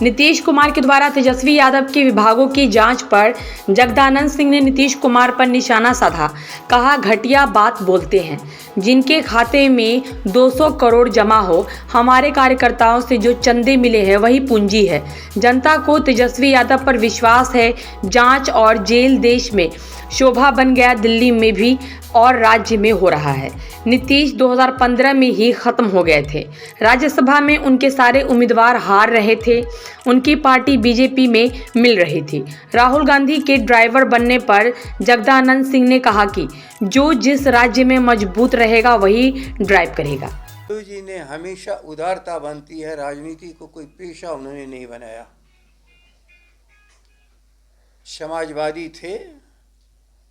नीतीश कुमार के द्वारा तेजस्वी यादव के विभागों की जांच पर जगदानंद सिंह ने नीतीश कुमार पर निशाना साधा। कहा, घटिया बात बोलते हैं। जिनके खाते में 200 करोड़ जमा हो, हमारे कार्यकर्ताओं से जो चंदे मिले हैं वही पूंजी है। जनता को तेजस्वी यादव पर विश्वास है। जांच और जेल देश में शोभा बन गया, दिल्ली में भी और राज्य में हो रहा है। नीतीश 2015 में ही खत्म हो गए थे। राज्यसभा में उनके सारे उम्मीदवार हार रहे थे। उनकी पार्टी बीजेपी में मिल रही थी। राहुल गांधी के ड्राइवर बनने पर जगदानंद सिंह ने कहा कि जो जिस राज्य में मजबूत रहेगा वही ड्राइव करेगा। लालू जी ने हमेशा उदारता बनती है, राजनीति को कोई पेशा उन्होंने नहीं बनाया। समाजवादी थे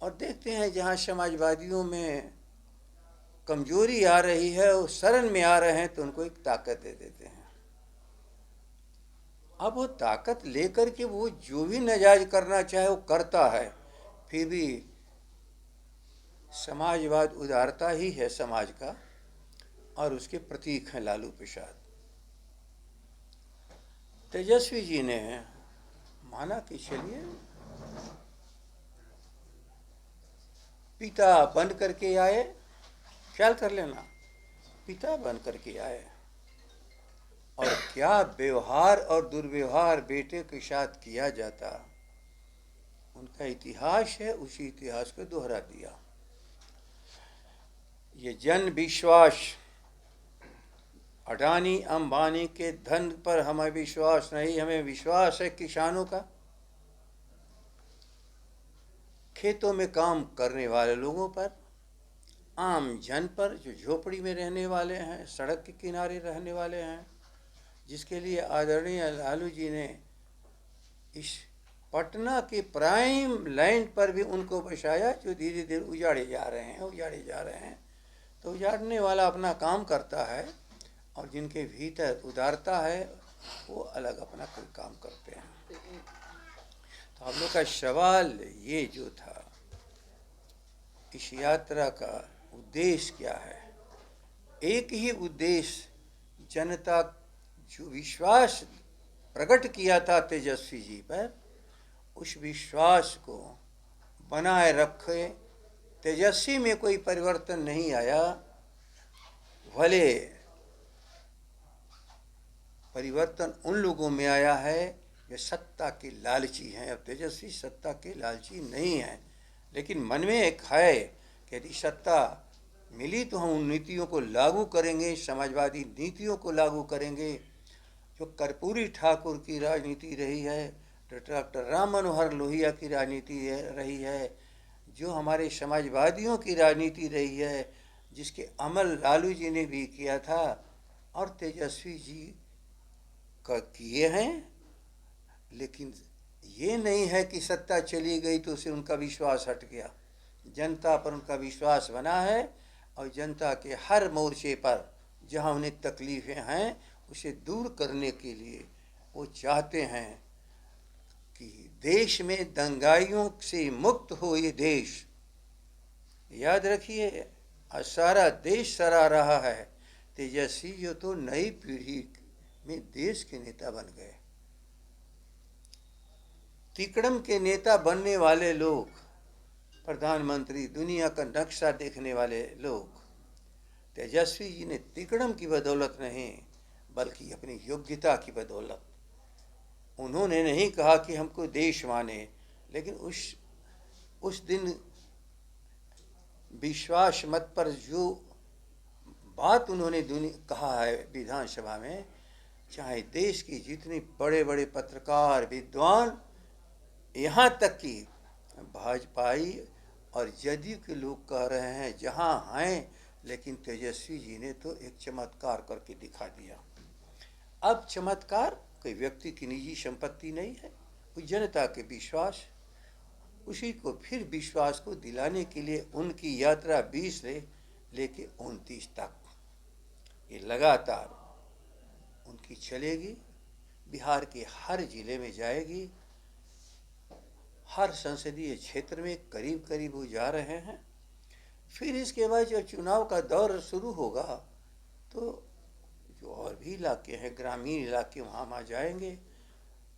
और देखते हैं जहां समाजवादियों में कमजोरी आ रही है, वो शरण में आ रहे हैं तो उनको एक ताकत दे देते हैं। अब वो ताकत लेकर के वो जो भी नाजायज करना चाहे वो करता है। फिर भी समाजवाद उदारता ही है समाज का, और उसके प्रतीक हैं लालू प्रसाद। तेजस्वी जी ने माना कि चलिए पिता बन करके आए, ख्याल कर लेना, पिता बन करके आए, और क्या व्यवहार और दुर्व्यवहार बेटे के साथ किया जाता, उनका इतिहास है, उसी इतिहास को दोहरा दिया। ये जन विश्वास, अडानी अंबानी के धन पर हमें विश्वास नहीं, हमें विश्वास है किसानों का, खेतों में काम करने वाले लोगों पर, आम जन पर जो झोपड़ी में रहने वाले हैं, सड़क के किनारे रहने वाले हैं, जिसके लिए आदरणीय लालू जी ने इस पटना के प्राइम लाइन पर भी उनको बसाया, जो धीरे धीरे उजाड़े जा रहे हैं। तो उजाड़ने वाला अपना काम करता है, और जिनके भीतर उदारता है वो अलग अपना कोई काम करते हैं। तो हम लोग का सवाल ये जो था, इस यात्रा का उद्देश्य क्या है? एक ही उद्देश्य, जनता जो विश्वास प्रकट किया था तेजस्वी जी पर, उस विश्वास को बनाए रखे। तेजस्वी में कोई परिवर्तन नहीं आया, भले परिवर्तन उन लोगों में आया है जो सत्ता के लालची हैं। अब तेजस्वी सत्ता के लालची नहीं हैं, लेकिन मन में एक है कि यदि सत्ता मिली तो हम उन नीतियों को लागू करेंगे, समाजवादी नीतियों को लागू करेंगे। जो कर्पूरी ठाकुर की राजनीति रही है, डॉक्टर राम मनोहर लोहिया की राजनीति रही है, जो हमारे समाजवादियों की राजनीति रही है, जिसके अमल लालू जी ने भी किया था और तेजस्वी जी का किए हैं। लेकिन ये नहीं है कि सत्ता चली गई तो उसे उनका विश्वास हट गया। जनता पर उनका विश्वास बना है, और जनता के हर मोर्चे पर जहां उन्हें तकलीफ़ें हैं उसे दूर करने के लिए वो चाहते हैं कि देश में दंगाइयों से मुक्त हो ये देश। याद रखिए, आज सारा देश सराह रहा है, तेजस्वी जो तो नई पीढ़ी में देश के नेता बन गए। तिकड़म के नेता बनने वाले लोग, प्रधानमंत्री, दुनिया का नक्शा देखने वाले लोग, तेजस्वी जी ने तिकड़म की बदौलत नहीं बल्कि अपनी योग्यता की बदौलत, उन्होंने नहीं कहा कि हमको देश माने, लेकिन उस दिन विश्वास मत पर जो बात उन्होंने कहा है विधानसभा में, चाहे देश की जितने बड़े बड़े पत्रकार, विद्वान, यहाँ तक कि भाजपाई और जदयू के लोग कह रहे हैं जहाँ हैं, लेकिन तेजस्वी जी ने तो एक चमत्कार करके दिखा दिया। अब चमत्कार कोई व्यक्ति की निजी संपत्ति नहीं है, वो जनता के विश्वास, उसी को फिर विश्वास को दिलाने के लिए उनकी यात्रा 20 से लेके 29 तक ये लगातार उनकी चलेगी। बिहार के हर जिले में जाएगी, हर संसदीय क्षेत्र में करीब करीब वो जा रहे हैं। फिर इसके बाद जब चुनाव का दौर शुरू होगा तो जो और भी इलाके हैं, ग्रामीण इलाके, वहाँ जाएंगे,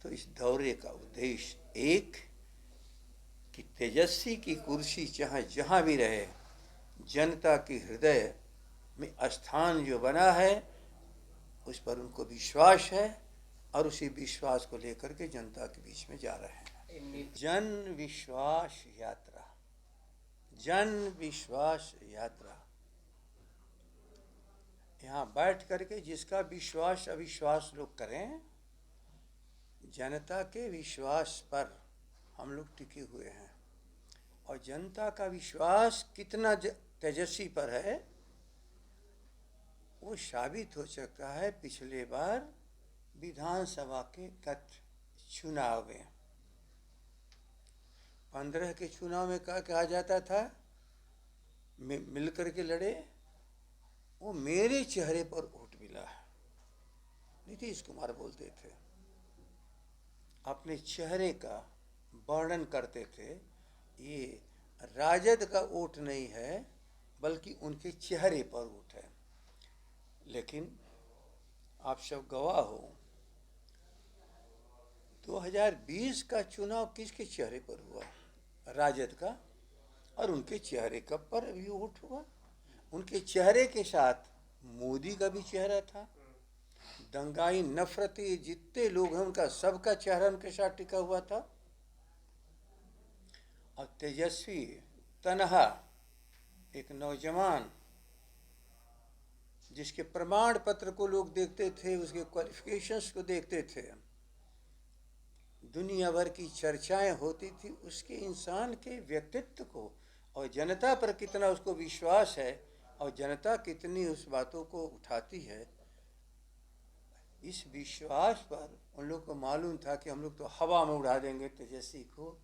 तो इस दौरे का उद्देश्य एक कि तेजस्वी की कुर्सी चाहे जहाँ भी रहे, जनता के हृदय में स्थान जो बना है उस पर उनको विश्वास है और उसी विश्वास को लेकर के जनता के बीच में जा रहे हैं। जन विश्वास यात्रा, जन विश्वास यात्रा, यहाँ बैठ करके जिसका विश्वास अविश्वास लोग करें, जनता के विश्वास पर हम लोग टिके हुए हैं और जनता का विश्वास कितना तेजस्वी पर है वो साबित हो सकता है पिछले बार विधानसभा के गत चुनाव में। 15 के चुनाव में क्या कहा जाता था, मिल करके लड़े, वो मेरे चेहरे पर वोट मिला है, नीतीश कुमार बोलते थे, अपने चेहरे का वर्णन करते थे, ये राजद का वोट नहीं है बल्कि उनके चेहरे पर वोट है। लेकिन आप सब गवाह हो, 2020 का चुनाव किसके चेहरे पर हुआ, राजद का, और उनके चेहरे का पर भी वोट हुआ। उनके चेहरे के साथ मोदी का भी चेहरा था, दंगाई नफरती जितने लोग हैं उनका सबका चेहरा उनके साथ टिका हुआ था। और तेजस्वी तनहा एक नौजवान जिसके प्रमाण पत्र को लोग देखते थे, उसके क्वालिफिकेशंस को देखते थे, दुनिया भर की चर्चाएं होती थी उसके इंसान के व्यक्तित्व को और जनता पर कितना उसको विश्वास है और जनता कितनी उस बातों को उठाती है। इस विश्वास पर उन लोग को मालूम था कि हम लोग तो हवा में उड़ा देंगे तेजस्वी को,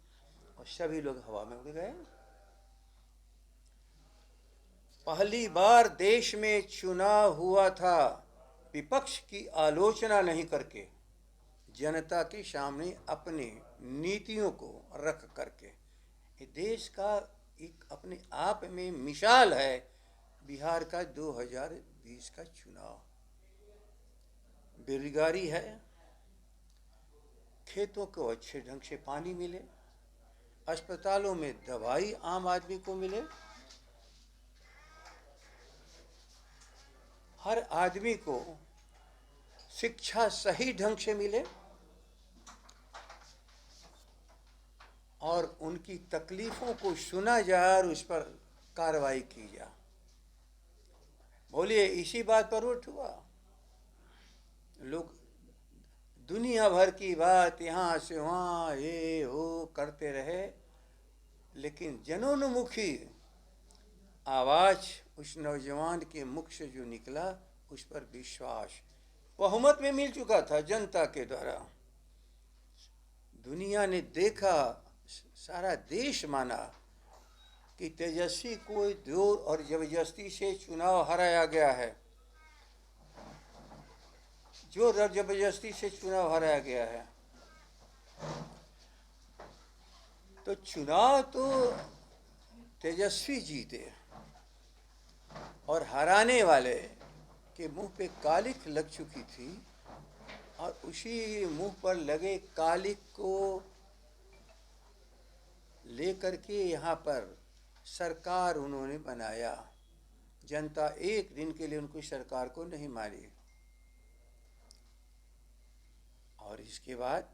और सभी लोग हवा में उड़ गए। पहली बार देश में चुनाव हुआ था विपक्ष की आलोचना नहीं करके, जनता के सामने अपनी नीतियों को रख करके। ये देश का एक अपने आप में मिसाल है बिहार का 2020 का चुनाव। बेरोजगारी है, खेतों को अच्छे ढंग से पानी मिले, अस्पतालों में दवाई आम आदमी को मिले, हर आदमी को शिक्षा सही ढंग से मिले और उनकी तकलीफ़ों को सुना जाए और उस पर कार्रवाई की जाए। बोलिए, इसी बात पर वोट हुआ। लोग दुनिया भर की बात यहाँ से वहाँ ये हो करते रहे, लेकिन जनोन्मुखी आवाज़ उस नौजवान के मुख से जो निकला उस पर विश्वास बहुमत में मिल चुका था जनता के द्वारा। दुनिया ने देखा, सारा देश माना कि तेजस्वी को जोर और जबरदस्ती से चुनाव हराया गया है, जोर जबरदस्ती से चुनाव हराया गया है। तो चुनाव तो तेजस्वी जीते और हराने वाले के मुंह पे कालिख लग चुकी थी और उसी मुंह पर लगे कालिख को लेकर के यहाँ पर सरकार उन्होंने बनाया। जनता एक दिन के लिए उनको सरकार को नहीं मानी। और इसके बाद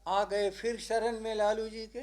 आ गए फिर शरण में लालू जी के।